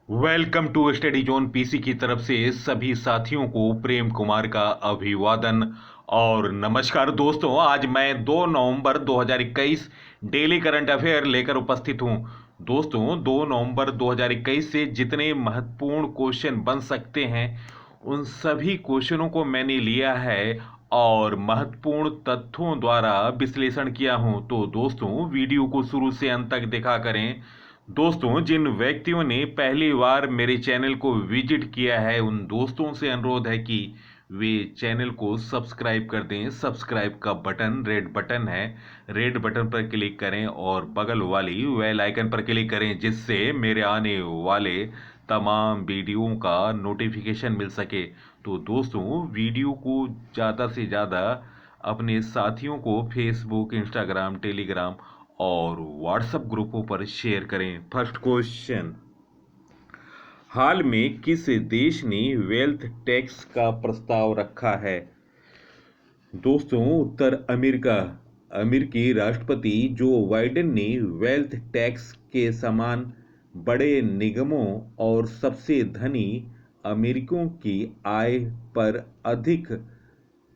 Welcome to study zone PC की तरफ से सभी साथियों को प्रेम कुमार का अभिवादन और नमस्कार। दोस्तों, आज मैं 2 नवंबर 2021 डेली करंट अफेयर लेकर उपस्थित हूं। दोस्तों, 2 नवंबर 2021 से जितने महत्वपूर्ण क्वेश्चन बन सकते हैं उन सभी क्वेश्चनों को मैंने लिया है और महत्वपूर्ण तथ्यों द्वारा विश्लेषण किया हूं। तो दोस्तों, वीडियो को शुरू से अंत तक देखा करें। दोस्तों, जिन व्यक्तियों ने पहली बार मेरे चैनल को विजिट किया है उन दोस्तों से अनुरोध है कि वे चैनल को सब्सक्राइब कर दें। सब्सक्राइब का बटन रेड बटन है, रेड बटन पर क्लिक करें और बगल वाली बेल आइकन पर क्लिक करें, जिससे मेरे आने वाले तमाम वीडियो का नोटिफिकेशन मिल सके। तो दोस्तों, वीडियो को ज़्यादा से ज़्यादा अपने साथियों को फेसबुक, इंस्टाग्राम, टेलीग्राम और व्हाट्सएप ग्रुपों पर शेयर करें। फर्स्ट क्वेश्चन, हाल में किस देश ने वेल्थ टैक्स का प्रस्ताव रखा है? दोस्तों, उत्तर अमेरिका। अमेरिकी राष्ट्रपति जो बाइडेन ने वेल्थ टैक्स के समान बड़े निगमों और सबसे धनी अमेरिकियों की आय पर अधिक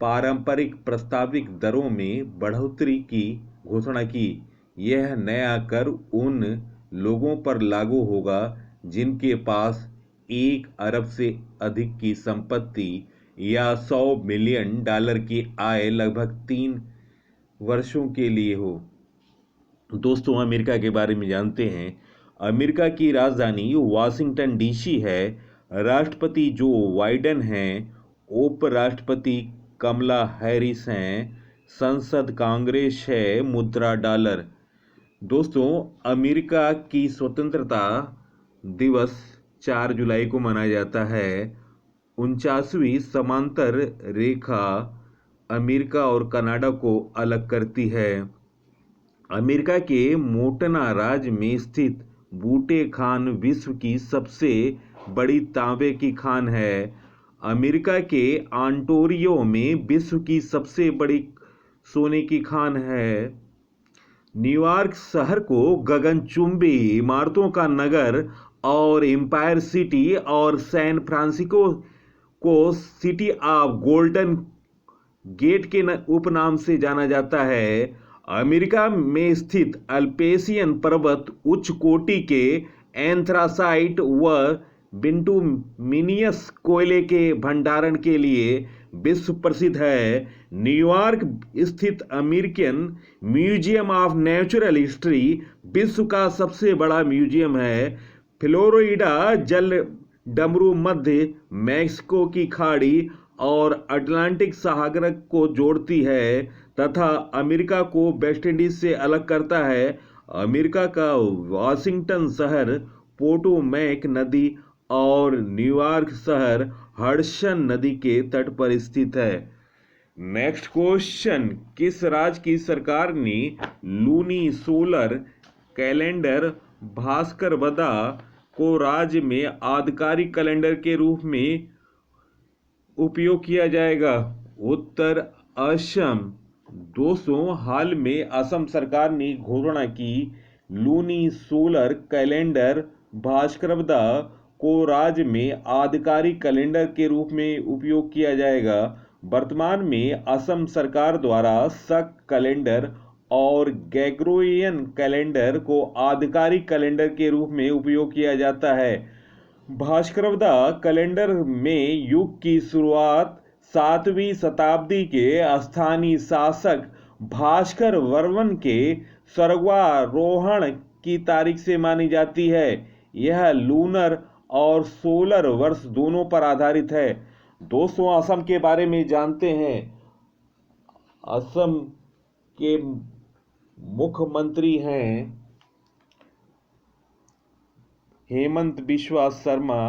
पारंपरिक प्रस्तावित दरों में बढ़ोतरी की घोषणा की। यह नया कर उन लोगों पर लागू होगा जिनके पास 1 अरब से अधिक की संपत्ति या $100 मिलियन की आय लगभग 3 वर्षों के लिए हो। दोस्तों, अमेरिका के बारे में जानते हैं। अमेरिका की राजधानी वाशिंगटन डीसी है। राष्ट्रपति जो बाइडेन हैं। उपराष्ट्रपति कमला हैरिस हैं। संसद कांग्रेस है। मुद्रा डॉलर। दोस्तों, अमेरिका की स्वतंत्रता दिवस 4 जुलाई को मनाया जाता है। 49वीं समांतर रेखा अमेरिका और कनाडा को अलग करती है। अमेरिका के मोंटाना राज्य में स्थित बूटे खान विश्व की सबसे बड़ी तांबे की खान है। अमेरिका के ऑन्टारियो में विश्व की सबसे बड़ी सोने की खान है। न्यूयॉर्क शहर को गगनचुंबी इमारतों का नगर और एम्पायर सिटी और सैन फ्रांसिस्को को सिटी ऑफ गोल्डन गेट के उपनाम से जाना जाता है। अमेरिका में स्थित अल्पेशियन पर्वत उच्च कोटि के एंथ्रासाइट व बिटुमिनियस कोयले के भंडारण के लिए विश्व प्रसिद्ध है। न्यूयॉर्क स्थित American museum of natural history विश्व का सबसे बड़ा म्यूजियम है। फ्लोरिडा जल डमरू मध्य मैक्सिको की खाड़ी और अटलांटिक सागर को जोड़ती है तथा अमेरिका को वेस्ट इंडीज से अलग करता है। अमेरिका का वाशिंगटन शहर पोटोमैक नदी और न्यूयॉर्क शहर हडसन नदी के तट पर स्थित है। नेक्स्ट क्वेश्चन, किस राज्य की सरकार ने लूनी सोलर कैलेंडर भास्करवदा को राज्य में आधिकारिक कैलेंडर के रूप में उपयोग किया जाएगा? उत्तर असम। दोस्तों, हाल में असम सरकार ने घोषणा की लूनी सोलर कैलेंडर भास्करवदा को राज्य में आधिकारिक कैलेंडर के रूप में उपयोग किया जाएगा। वर्तमान में असम सरकार द्वारा शक कैलेंडर और ग्रेगोरियन कैलेंडर को आधिकारिक कैलेंडर के रूप में उपयोग किया जाता है। भास्करवदा कैलेंडर में युग की शुरुआत 7वीं शताब्दी के स्थानीय शासक भास्कर वर्मन के स्वर्गारोहण की तारीख से मानी जाती है। यह लूनर और सोलर वर्ष दोनों पर आधारित है। दोस्तों, असम के बारे में जानते हैं। असम के मुख्यमंत्री हैं हेमंत बिस्वा शर्मा।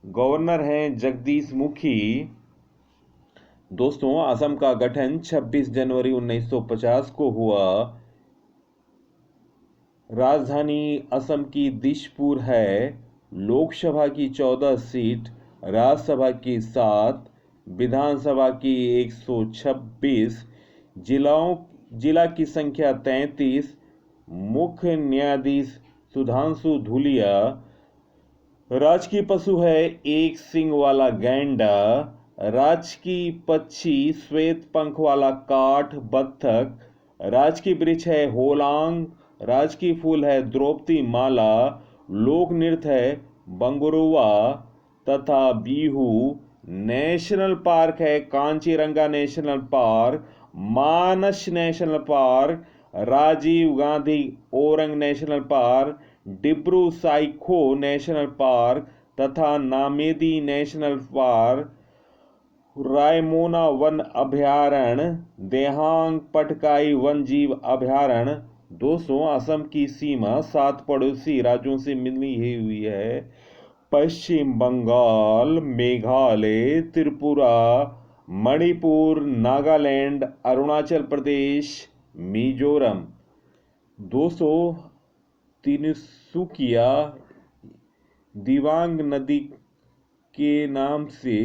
गवर्नर हैं जगदीश मुखी। दोस्तों, असम का गठन 26 जनवरी 1950 को हुआ। राजधानी असम की दिसपुर है। लोकसभा की 14 सीट, राज्यसभा की 7, विधानसभा की 126, जिला की संख्या 33। मुख्य न्यायाधीश सुधांशु धूलिया। राजकीय पशु है एक सींग वाला गैंडा। राजकीय पक्षी श्वेत पंख वाला काठ बत्तख। राजकीय वृक्ष है होलांग। राजकीय फूल है द्रौपदी माला। लोक नृत्य है बंगुरुआ तथा बिहू। नेशनल पार्क है Kaziranga national park, Manas national park, Rajiv Gandhi Orang national park, Dibru Saikhowa national park तथा नामेदी नेशनल पार्क, रायमोना वन अभयारण्य, देहांग पटकाई वन जीव अभयारण्य। दोस्तों, असम की सीमा 7 पड़ोसी राज्यों से मिली हुई है। पश्चिम बंगाल, मेघालय, त्रिपुरा, मणिपुर, नागालैंड, अरुणाचल प्रदेश, मिजोरम। दोस्तों, तिनसुकिया दिबांग नदी के नाम से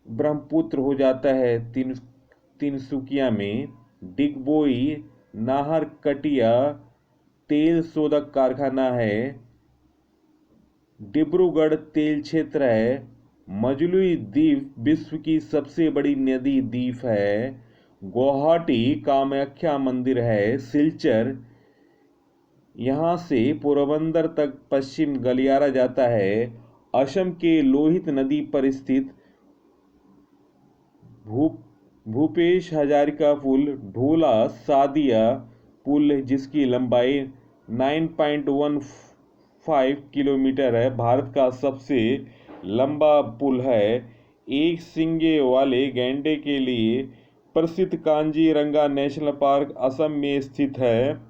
ब्रह्मपुत्र हो जाता है तिनसुकिया में। डिगबोई नाहरकटिया तेल शोधक कारखाना है। डिब्रूगढ़ तेल क्षेत्र है। मजुली द्वीप विश्व की सबसे बड़ी नदी द्वीप है। गुवाहाटी कामाख्या मंदिर है। सिलचर, यहाँ से पोरबंदर तक पश्चिम गलियारा जाता है। असम के लोहित नदी पर स्थित भूपेश हजारिका पुल, ढोला सादिया पुल जिसकी लंबाई 9.15 किलोमीटर है, भारत का सबसे लंबा पुल है। एक सींगे वाले गैंडे के लिए प्रसिद्ध कांजीरंगा नेशनल पार्क असम में स्थित है।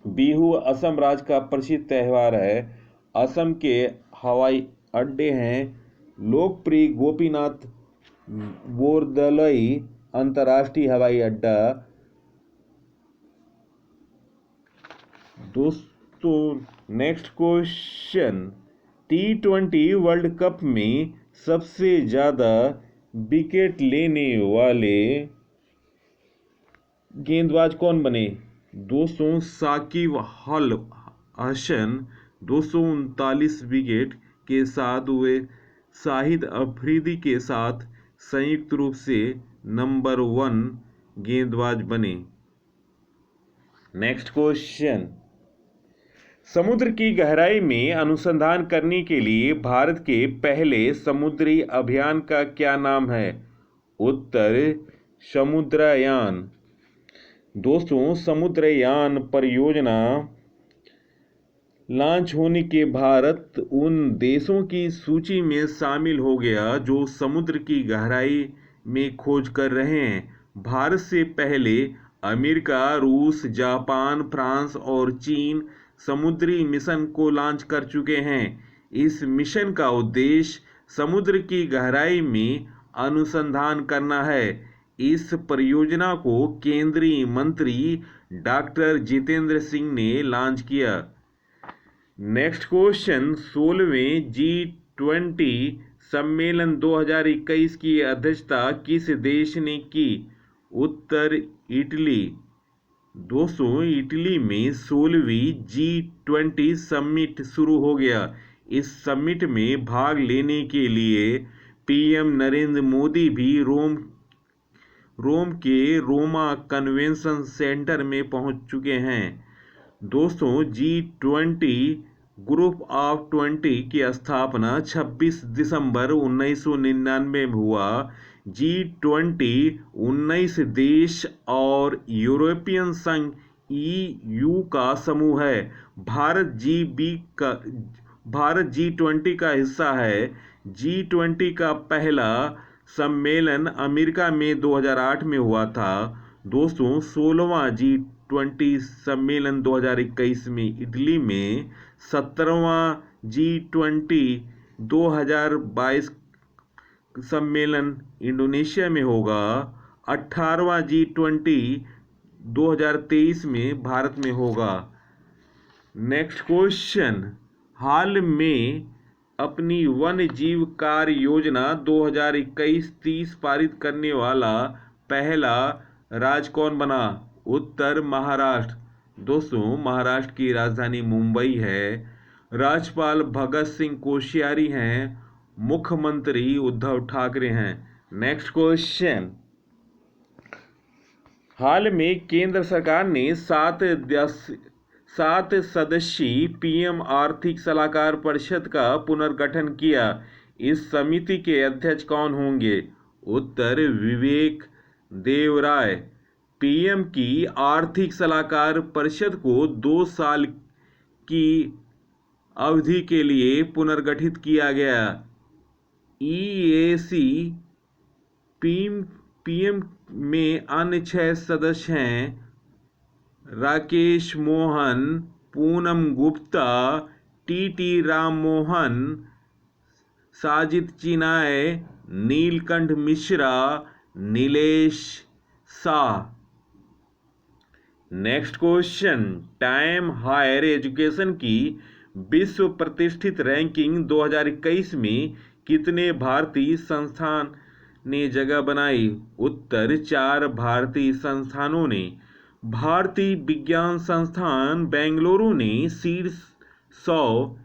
बिहू असम राज्य का प्रसिद्ध त्यौहार है। असम के हवाई अड्डे हैं लोकप्रिय गोपीनाथ बोरदोलोई अंतर्राष्ट्रीय हवाई अड्डा। दोस्तों, next question, T20 world cup में सबसे ज्यादा विकेट लेने वाले गेंदबाज कौन बने? दोस्तों, साकिब अल हसन 239 विकेट के साथ वे शाहिद अफरीदी के साथ संयुक्त रूप से नंबर 1 गेंदबाज बने। नेक्स्ट क्वेश्चन, समुद्र की गहराई में अनुसंधान करने के लिए भारत के पहले समुद्री अभियान का क्या नाम है? उत्तर, समुद्रयान। दोस्तों, समुद्रयान परियोजना लॉन्च होने के भारत उन देशों की सूची में शामिल हो गया जो समुद्र की गहराई में खोज कर रहे हैं। भारत से पहले अमेरिका, रूस, जापान, फ्रांस और चीन समुद्री मिशन को लॉन्च कर चुके हैं। इस मिशन का उद्देश्य समुद्र की गहराई में अनुसंधान करना है। इस परियोजना को केंद्रीय मंत्री डॉक्टर जितेंद्र सिंह ने लॉन्च किया। नेक्स्ट क्वेश्चन, 16वें G20 सम्मेलन 2021 की अध्यक्षता किस देश ने की? उत्तर, इटली। दोस्तों, इटली में 16वीं G20 समिट शुरू हो गया। इस समिट में भाग लेने के लिए पीएम नरेंद्र मोदी भी रोम के रोमा कन्वेंशन सेंटर में पहुंच चुके हैं। दोस्तों, G20 ग्रुप ऑफ 20 की स्थापना 26 दिसंबर 1999 में हुआ। G20 19 देश और यूरोपियन संघ EU का समूह है। भारत G20 का हिस्सा है। G20 का पहला सम्मेलन अमेरिका में 2008 में हुआ था। दोस्तों, 16वां G20 सम्मेलन 2021 में इटली में, 17वां G20 2022 सम्मेलन इंडोनेशिया में होगा, 18वां G20 2023 में भारत में होगा। नेक्स्ट क्वेश्चन, हाल में अपनी वन्य जीव कार्य योजना 2021-30 पारित करने वाला पहला राज्य कौन बना? उत्तर, महाराष्ट्र। दोस्तों, महाराष्ट्र की राजधानी मुंबई है। राज्यपाल भगत सिंह कोश्यारी हैं, मुख्यमंत्री उद्धव ठाकरे हैं। नेक्स्ट क्वेश्चन, हाल में केंद्र सरकार ने 7 सदस्यीय पीएम आर्थिक सलाहकार परिषद का पुनर्गठन किया। इस समिति के अध्यक्ष कौन होंगे? उत्तर, विवेक देवराय। पीएम की आर्थिक सलाहकार परिषद को 2 साल की अवधि के लिए पुनर्गठित किया गया। ईएसी पीएम में अन्य 6 सदस्य हैं: Rakesh Mohan, Poonam Gupta, TT Ram Mohan, Sajid Chinoy, Nilkanth Mishra, Nilesh Shah. Next question, Times Higher Education की विश्व प्रतिष्ठित रैंकिंग 2021 में कितने भारतीय संस्थान ने जगह बनाई? उत्तर, 4 भारतीय संस्थानों ने। भारतीय विज्ञान संस्थान बेंगलुरु ने शीर्ष 100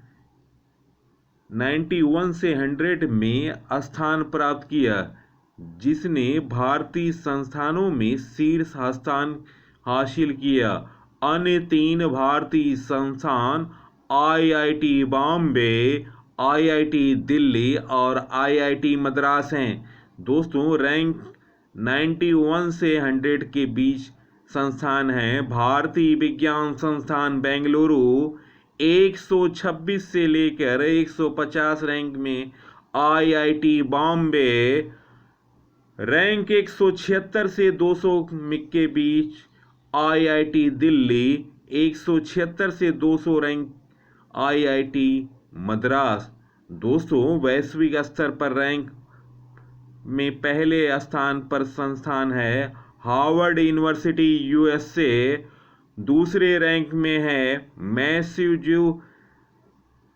91 से 100 में स्थान प्राप्त किया, जिसने भारतीय संस्थानों में शीर्ष स्थान हासिल किया। अन्य 3 भारतीय संस्थान आईआईटी बॉम्बे, आईआईटी दिल्ली और आईआईटी मद्रास हैं। दोस्तों, रैंक 91 से 100 के बीच संस्थान हैं। भारतीय विज्ञान संस्थान बेंगलुरु 126 से लेकर 150 रैंक में, आईआईटी बॉम्बे रैंक 176 से 200 के बीच, आईआईटी दिल्ली 176 से 200 रैंक, आईआईटी मद्रास। दोस्तों, वैश्विक स्तर पर रैंक में पहले स्थान पर संस्थान है हार्वर्ड यूनिवर्सिटी यूएसए। दूसरे रैंक में है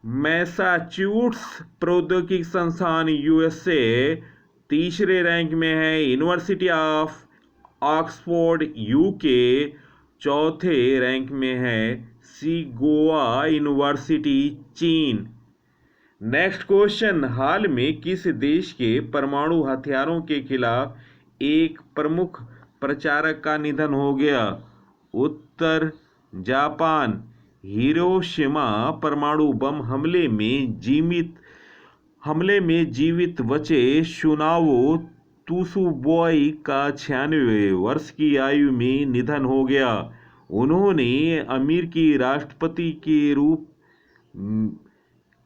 मैसाचुसेट्स प्रौद्योगिकी संस्थान यूएसए। तीसरे रैंक में है यूनिवर्सिटी ऑफ ऑक्सफोर्ड यूके। चौथे रैंक में है शिगोवा यूनिवर्सिटी चीन। नेक्स्ट क्वेश्चन, हाल में किस देश के परमाणु हथियारों के खिलाफ एक प्रमुख प्रचारक का निधन हो गया? उत्तर, जापान। हिरोशिमा परमाणु बम हमले में जीवित बचे सुनावो तुसुबोई का 96 वर्ष की आयु में निधन हो गया। उन्होंने अमेरिकी राष्ट्रपति के रूप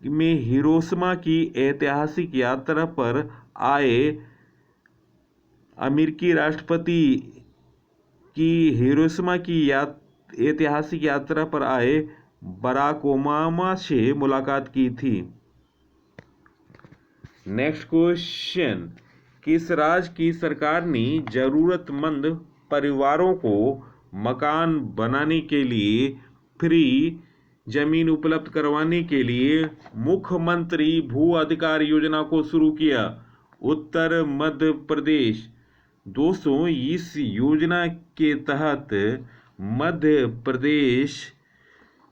में हिरोशिमा की ऐतिहासिक यात्रा पर आए अमेरिकी राष्ट्रपति की हिरोशिमा की ऐतिहासिक यात्रा पर आए बराक ओबामा से मुलाकात की थी। नेक्स्ट क्वेश्चन, किस राज्य की सरकार ने जरूरतमंद परिवारों को मकान बनाने के लिए फ्री जमीन उपलब्ध करवाने के लिए मुख्यमंत्री भू अधिकार योजना को शुरू किया? उत्तर, मध्य प्रदेश। दोस्तों, इस योजना के तहत मध्य प्रदेश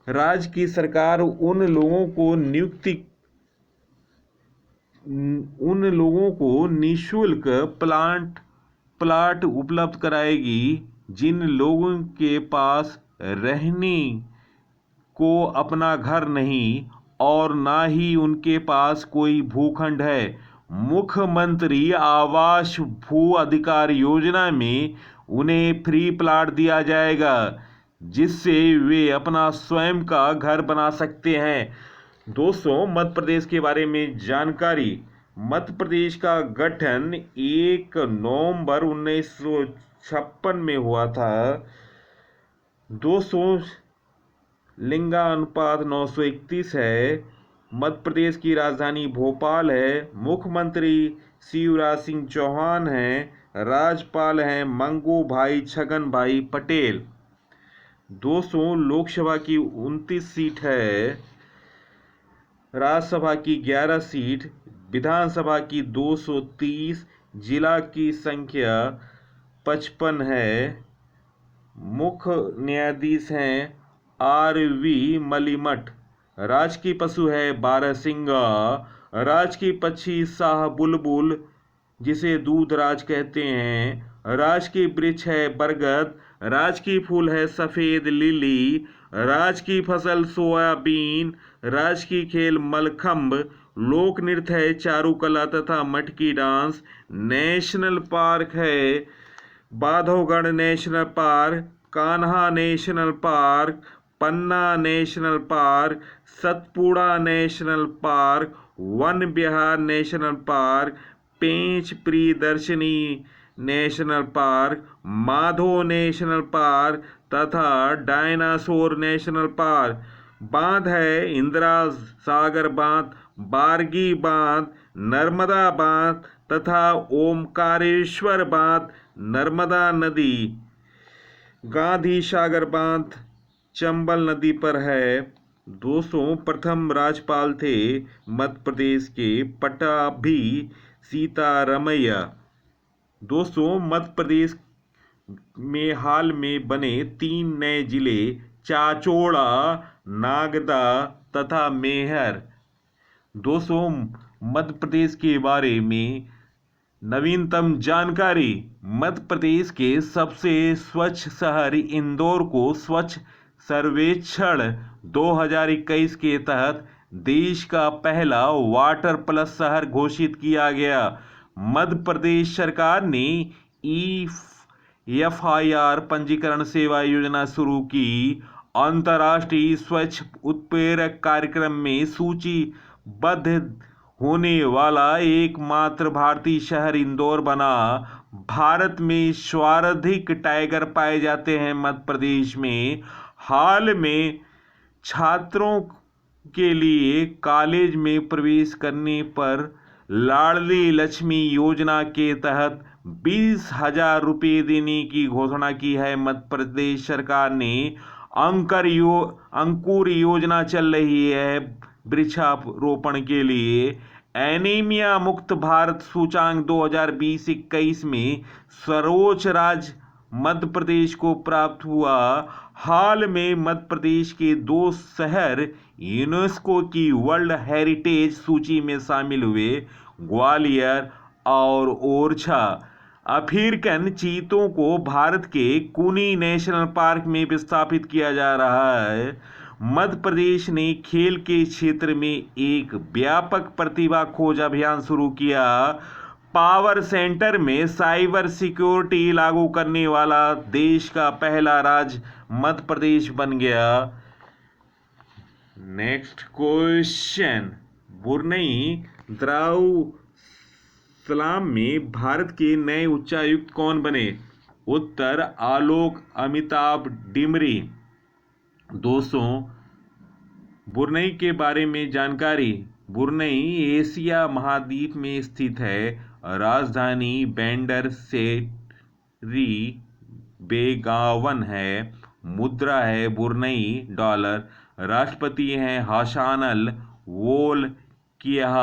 राज्य की सरकार उन लोगों को निःशुल्क प्लाट उपलब्ध कराएगी जिन लोगों के पास रहने को अपना घर नहीं और ना ही उनके पास कोई भूखंड है। मुख्यमंत्री आवास भू अधिकार योजना में उन्हें फ्री प्लाट दिया जाएगा, जिससे वे अपना स्वयं का घर बना सकते हैं। दोस्तों, मध्य प्रदेश के बारे में जानकारी। मध्य प्रदेश का गठन 1 नवंबर 1956 में हुआ था। दोस्तों, लिंगानुपात 931 है। मध्य प्रदेश की राजधानी भोपाल है। मुख्यमंत्री शिवराज सिंह चौहान हैं। राज्यपाल हैं मंगू भाई छगन भाई पटेल। दोस्तों, लोकसभा की 29 सीट है, राज्यसभा की 11 सीट, विधानसभा की 230, जिला की संख्या 55 है। मुख्य न्यायाधीश हैं आर वी मलिमठ। राजकीय पशु है बारहसिंगा। राजकीय पक्षी शाह बुलबुल, जिसे दूधराज कहते हैं। राजकीय वृक्ष है बरगद। राजकीय फूल है सफेद लिली। राजकीय फसल सोयाबीन। राजकीय खेल मलखंब। लोक नृत्य है चारुकला तथा मटकी डांस। नेशनल पार्क है Bandhavgarh national park, Kanha national park, Panna national park, Satpura national park, Van Vihar national park, Pench Priyadarshini national park, Madhav national park तथा डायनासोर नेशनल पार्क। बांध है इंदिरा सागर बांध, बारगी बांध, नर्मदा बांध तथा ओमकारेश्वर बांध। नर्मदा नदी गांधी सागर बांध चंबल नदी पर है। दोस्तों, प्रथम राज्यपाल थे मध्य प्रदेश के पट्टाभी सीतारमैया। दोस्तों, मध्य प्रदेश में हाल में बने 3 नए जिले चाचौड़ा, नागदा तथा मेहर। दोस्तों, मध्य प्रदेश के बारे में नवीनतम जानकारी। मध्य प्रदेश के सबसे स्वच्छ शहर इंदौर को स्वच्छ सर्वेक्षण 2021 के तहत देश का पहला वाटर प्लस शहर घोषित किया गया। मध्य प्रदेश सरकार ने EFIR पंजीकरण सेवा योजना शुरू की। अंतर्राष्ट्रीय स्वच्छ उत्प्रेरक कार्यक्रम में सूचीबद्ध होने वाला एकमात्र भारतीय शहर इंदौर बना। भारत में सर्वाधिक टाइगर पाए जाते हैं मध्य प्रदेश में। हाल में छात्रों के लिए कॉलेज में प्रवेश करने पर लाडली लक्ष्मी योजना के तहत 20,000 रुपये देने की घोषणा की है मध्य प्रदेश सरकार ने। अंकुर योजना चल रही है वृक्षारोपण के लिए। एनीमिया मुक्त भारत सूचांक 2020-21 में सर्वोच्च राज्य मध्य प्रदेश को प्राप्त हुआ। हाल में मध्य प्रदेश के 2 शहर यूनेस्को की वर्ल्ड हेरिटेज सूची में शामिल हुए, ग्वालियर और ओरछा। अफ्रीकन चीतों को भारत के कुनी नेशनल पार्क में विस्थापित किया जा रहा है। मध्य प्रदेश ने खेल के क्षेत्र में एक व्यापक प्रतिभा खोज अभियान शुरू किया। पावर सेंटर में साइबर सिक्योरिटी लागू करने वाला देश का पहला राज्य मध्य प्रदेश बन गया। नेक्स्ट क्वेश्चन, ब्रुनेई दारुसलाम में भारत के नए उच्चायुक्त कौन बने? उत्तर आलोक अमिताभ डिमरी। दोस्तों, ब्रुनेई के बारे में जानकारी। ब्रुनेई एशिया महाद्वीप में स्थित है। राजधानी बैंडर सेरी बेगावन है। मुद्रा है ब्रुनेई डॉलर। राष्ट्रपति हैं हसन बोल्किआह।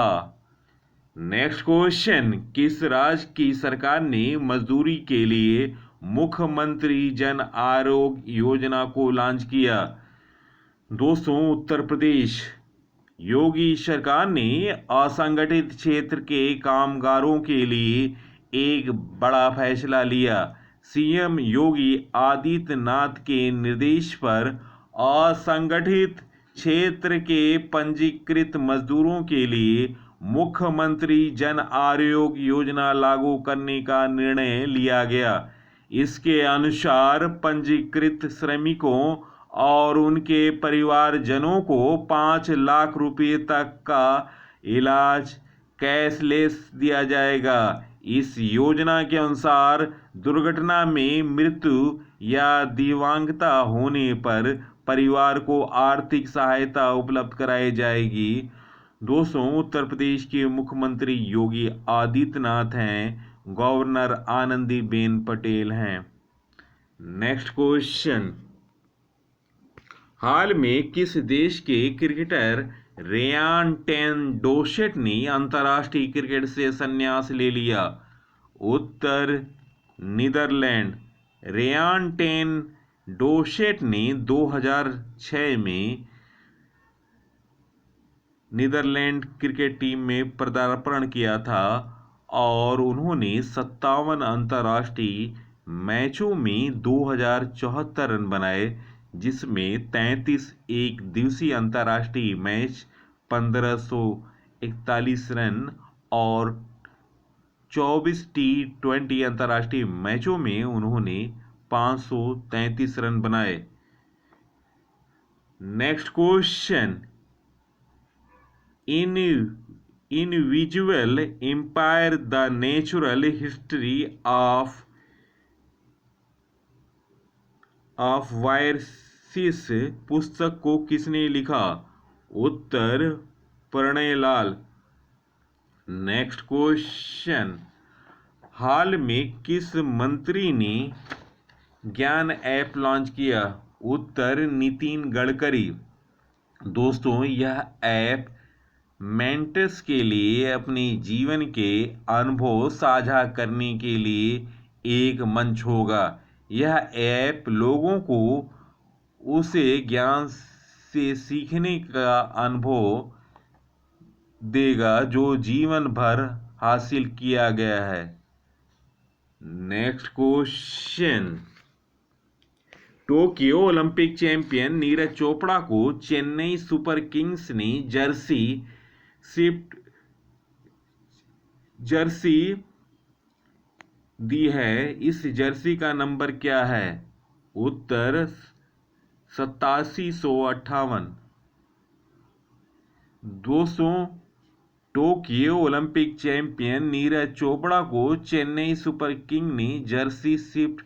नेक्स्ट क्वेश्चन, किस राज्य की सरकार ने मजदूरी के लिए मुख्यमंत्री जन आरोग्य योजना को लॉन्च किया? दोस्तों, उत्तर प्रदेश। योगी सरकार ने असंगठित क्षेत्र के कामगारों के लिए एक बड़ा फैसला लिया। सीएम योगी आदित्यनाथ के निर्देश पर असंगठित क्षेत्र के पंजीकृत मजदूरों के लिए मुख्यमंत्री जन आरोग्य योजना लागू करने का निर्णय लिया गया। इसके अनुसार पंजीकृत श्रमिकों और उनके परिवारजनों को 5 लाख रुपए तक का इलाज कैशलेस दिया जाएगा। इस योजना के अनुसार दुर्घटना में मृत्यु या दिव्यांगता होने पर परिवार को आर्थिक सहायता उपलब्ध कराई जाएगी। दोस्तों, उत्तर प्रदेश के मुख्यमंत्री योगी आदित्यनाथ हैं। गवर्नर आनंदीबेन पटेल हैं। नेक्स्ट क्वेश्चन, हाल में किस देश के क्रिकेटर रेयान टेंडोसेट ने अंतर्राष्ट्रीय क्रिकेट से संन्यास ले लिया? उत्तर नीदरलैंड। रेयान टेंडोसेट ने 2006 में नीदरलैंड क्रिकेट टीम में पदार्पण किया था और उन्होंने 57 अंतर्राष्ट्रीय मैचों में 2074 रन बनाए, जिसमें 33 एक दिवसीय अंतर्राष्ट्रीय मैच 1541 रन और 24 T20 अंतर्राष्ट्रीय मैचों में उन्होंने 533 रन बनाए। Next question, individual empire the natural history of viruses पुस्तक को किसने लिखा? उत्तर प्रणयलाल। नेक्स्ट क्वेश्चन, हाल में किस मंत्री ने ज्ञान ऐप लॉन्च किया? उत्तर नितिन गडकरी। दोस्तों, यह ऐप मेंटर्स के लिए अपने जीवन के अनुभव साझा करने के लिए एक मंच होगा। यह ऐप लोगों को उसे ज्ञान से सीखने का अनुभव देगा जो जीवन भर हासिल किया गया है। Next question, Tokyo Olympic champion Neeraj Chopra को चेन्नई सुपर किंग्स ने जर्सी दी है। इस जर्सी का नंबर क्या है? उत्तर 8758। दोस्तों, Tokyo Olympic champion Neeraj Chopra को चेन्नई सुपर किंग ने जर्सी शिफ्ट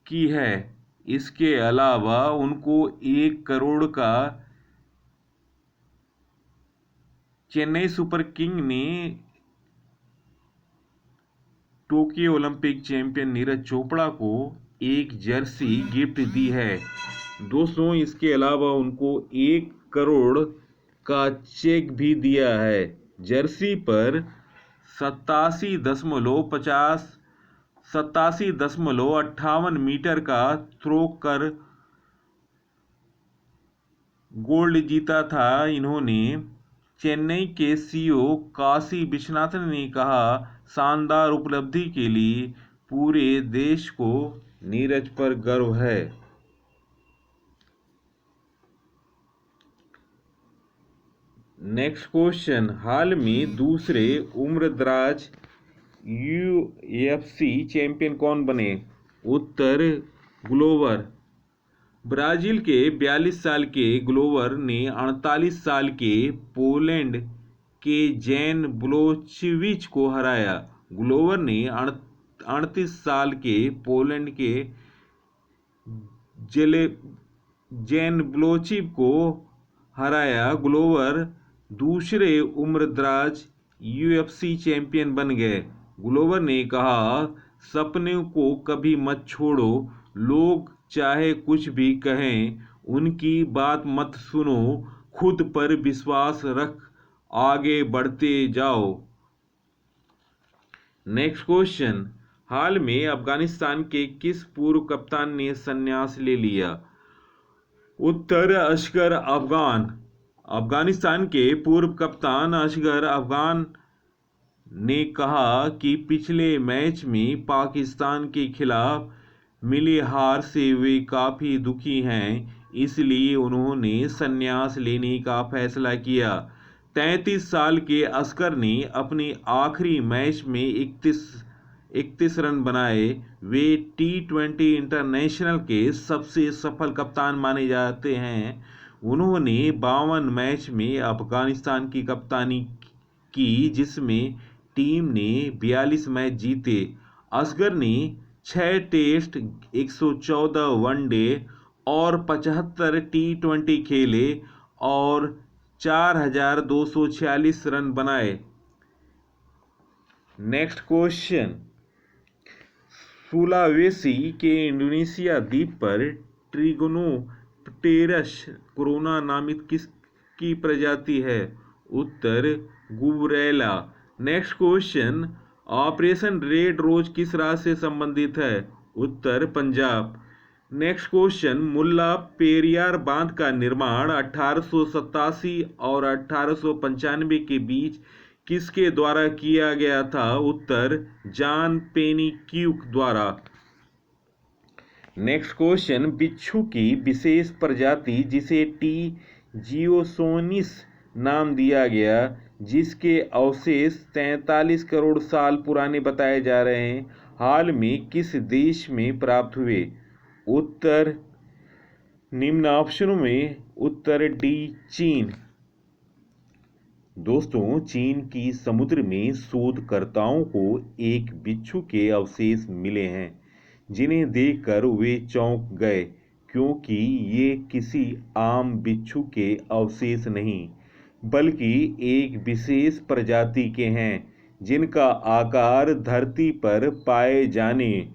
की है। इसके अलावा उनको 1 करोड़ का चेन्नई सुपर किंग ने Tokyo Olympic champion Neeraj Chopra को एक जर्सी गिफ्ट दी है। दोस्तों, इसके अलावा उनको 1 करोड़ का चेक भी दिया है। जर्सी पर 87.58 मीटर का थ्रो कर गोल्ड जीता था। इन्होंने चेन्नई के सीईओ काशी विश्वनाथन ने कहा, शानदार उपलब्धि के लिए पूरे देश को नीरज पर गर्व है। नेक्स्ट क्वेश्चन, हाल में दूसरे उम्रदराज UFC चैंपियन कौन बने? उत्तर ग्लोवर। ब्राजील के 42 साल के ग्लोवर ने 48 साल के पोलैंड के जैन ब्लोचविच को हराया। ग्लोवर ने 38 साल के पोलैंड के जैन ब्लोचिव को हराया। ग्लोवर दूसरे उम्रदराज UFC चैंपियन बन गए। ग्लोवर ने कहा, सपने को कभी मत छोड़ो, लोग चाहे कुछ भी कहें, उनकी बात मत सुनो, खुद पर विश्वास रख, आगे बढ़ते जाओ। नेक्स्ट क्वेश्चन, हाल में अफगानिस्तान के किस पूर्व कप्तान ने संन्यास ले लिया? उत्तर असगर अफगान। अफगानिस्तान के पूर्व कप्तान असगर अफगान ने कहा कि पिछले मैच में पाकिस्तान के खिलाफ मिली हार से वे काफ़ी दुखी हैं, इसलिए उन्होंने संन्यास लेने का फैसला किया। 33 साल के असगर ने अपने आखिरी मैच में 31 रन बनाए। वे T20 इंटरनेशनल के सबसे सफल कप्तान माने जाते हैं। उन्होंने 52 मैच में अफगानिस्तान की कप्तानी की, जिसमें टीम ने 42 मैच जीते। असगर ने 6 टेस्ट, 114 वनडे और 75 T20 खेले और 4246 रन बनाए। नेक्स्ट क्वेश्चन, सुलावेसी के इंडोनेशिया द्वीप पर ट्रिगोनोप्टेरस कोरोना नामित किसकी प्रजाति है? उत्तर गुबरैला। Next question, operation red rose किस राज्य से संबंधित है? उत्तर पंजाब। नेक्स्ट क्वेश्चन, मुल्ला पेरियार बांध का निर्माण 1887 और 1895 के बीच किसके द्वारा किया गया था? उत्तर, जॉन पेनीक्यूक द्वारा। नेक्स्ट क्वेश्चन, बिच्छू की विशेष प्रजाति जिसे टी जियोसोनिस नाम दिया गया, जिसके अवशेष 43 करोड़ साल पुराने बताए जा रहे हैं, हाल में किस देश में प्राप्त हुए? उत्तर, निम्न ऑप्शनों में उत्तर डी, चीन। दोस्तों, चीन की समुद्र में शोधकर्ताओं को एक बिच्छू के अवशेष मिले हैं, जिन्हें देखकर वे चौंक गए, क्योंकि ये किसी आम बिच्छू के अवशेष नहीं, बल्कि एक विशेष प्रजाति के हैं, जिनका आकार धरती पर पाए जाने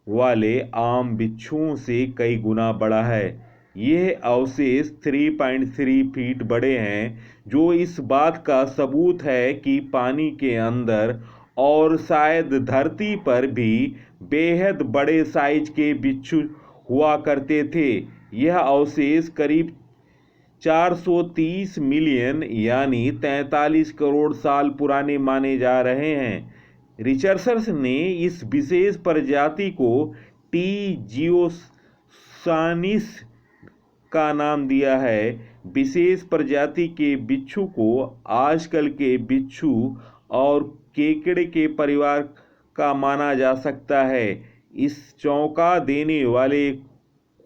वाले आम बिच्छुओं से कई गुना बड़ा है। यह अवशेष 3.3 फीट बड़े हैं, जो इस बात का सबूत है कि पानी के अंदर और शायद धरती पर भी बेहद बड़े साइज के बिच्छू हुआ करते थे। यह अवशेष करीब 430 मिलियन यानी 43 करोड़ साल पुराने माने जा रहे हैं। रिसर्चर्स ने इस विशेष प्रजाति को टी जियोसानिस का नाम दिया है। विशेष प्रजाति के बिच्छू को आजकल के बिच्छू और केकड़े के परिवार का माना जा सकता है। इस चौंका देने वाले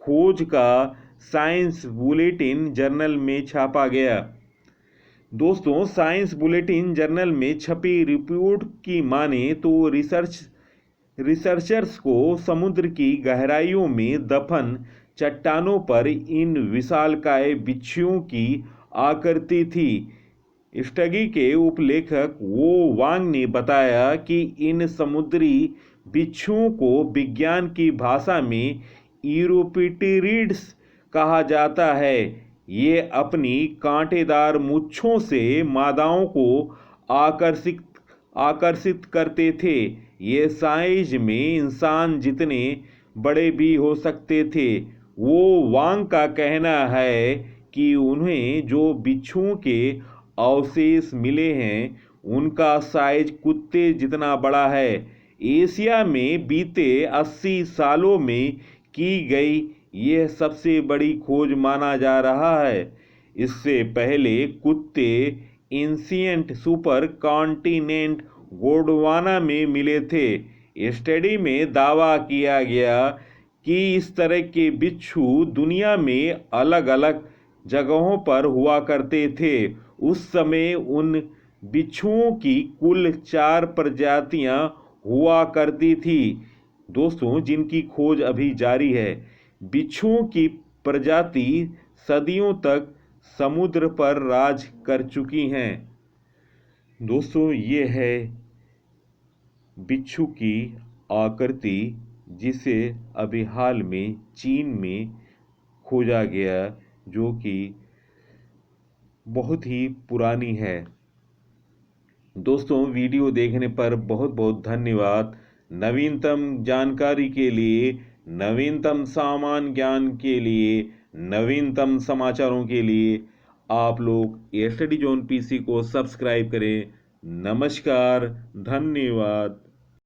खोज का साइंस बुलेटिन जर्नल में छापा गया। दोस्तों, साइंस बुलेटिन जर्नल में छपी रिपोर्ट की माने तो रिसर्चर्स को समुद्र की गहराइयों में दफन चट्टानों पर इन विशालकाय बिच्छुओं की आकृति थी। स्टडी के उपलेखक वो वांग ने बताया कि इन समुद्री बिच्छुओं को विज्ञान की भाषा में यूरोपिटेरिड्स कहा जाता है। ये अपनी कांटेदार मूंछों से मादाओं को आकर्षित करते थे। ये साइज में इंसान जितने बड़े भी हो सकते थे। वो वांग का कहना है कि उन्हें जो बिच्छुओं के अवशेष मिले हैं, उनका साइज कुत्ते जितना बड़ा है। एशिया में बीते 80 सालों में की गई यह सबसे बड़ी खोज माना जा रहा है। इससे पहले कुत्ते एंशिएंट सुपर कॉन्टिनेंट गोंडवाना में मिले थे। स्टडी में दावा किया गया कि इस तरह के बिच्छू दुनिया में अलग अलग जगहों पर हुआ करते थे। उस समय उन बिच्छुओं की कुल 4 प्रजातियां हुआ करती थी, दोस्तों, जिनकी खोज अभी जारी है। बिच्छुओं की प्रजाति सदियों तक समुद्र पर राज कर चुकी हैं। दोस्तों, ये है बिच्छू की आकृति, जिसे अभी हाल में चीन में खोजा गया, जो कि बहुत ही पुरानी है। दोस्तों, वीडियो देखने पर बहुत बहुत धन्यवाद। नवीनतम जानकारी के लिए, नवीनतम सामान्य ज्ञान के लिए, नवीनतम समाचारों के लिए आप लोग स्टडी जोन पीसी को सब्सक्राइब करें। नमस्कार, धन्यवाद।